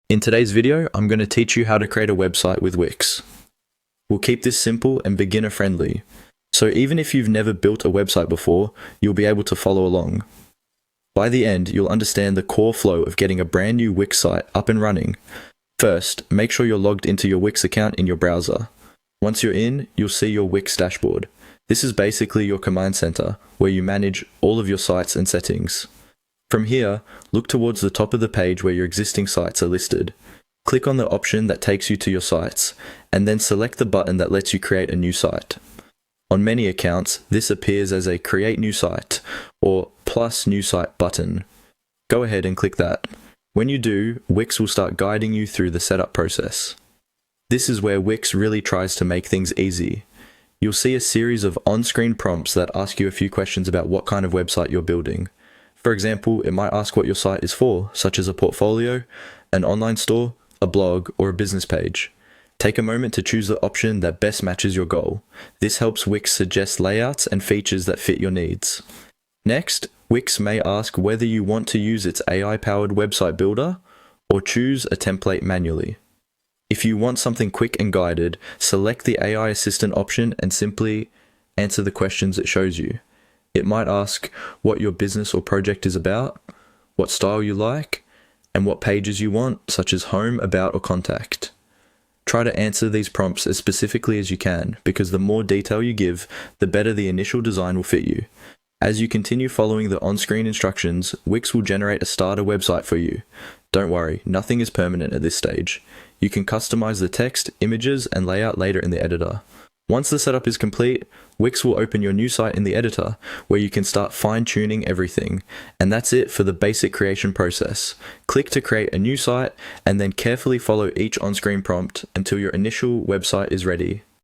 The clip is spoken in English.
In today's video, I'm going to teach you how to create a website with Wix. We'll keep this simple and beginner friendly, so even if you've never built a website before, you'll be able to follow along. By the end, you'll understand the core flow of getting a brand new Wix site up and running. First, make sure you're logged into your Wix account in your browser. Once you're in, you'll see your Wix dashboard. This is basically your command center, where you manage all of your sites and settings. From here, look towards the top of the page where your existing sites are listed. Click on the option that takes you to your sites, and then select the button that lets you create a new site. On many accounts, this appears as a Create New Site or Plus New Site button. Go ahead and click that. When you do, Wix will start guiding you through the setup process. This is where Wix really tries to make things easy. You'll see a series of on-screen prompts that ask you a few questions about what kind of website you're building. For example, it might ask what your site is for, such as a portfolio, an online store, a blog, or a business page. Take a moment to choose the option that best matches your goal. This helps Wix suggest layouts and features that fit your needs. Next, Wix may ask whether you want to use its AI-powered website builder or choose a template manually. If you want something quick and guided, select the AI assistant option and simply answer the questions it shows you. It might ask what your business or project is about, what style you like, and what pages you want, such as home, about, or contact. Try to answer these prompts as specifically as you can, because the more detail you give, the better the initial design will fit you. As you continue following the on-screen instructions, Wix will generate a starter website for you. Don't worry, nothing is permanent at this stage. You can customize the text, images, and layout later in the editor. Once the setup is complete, Wix will open your new site in the editor, where you can start fine-tuning everything. And that's it for the basic creation process. Click to create a new site, and then carefully follow each on-screen prompt until your initial website is ready.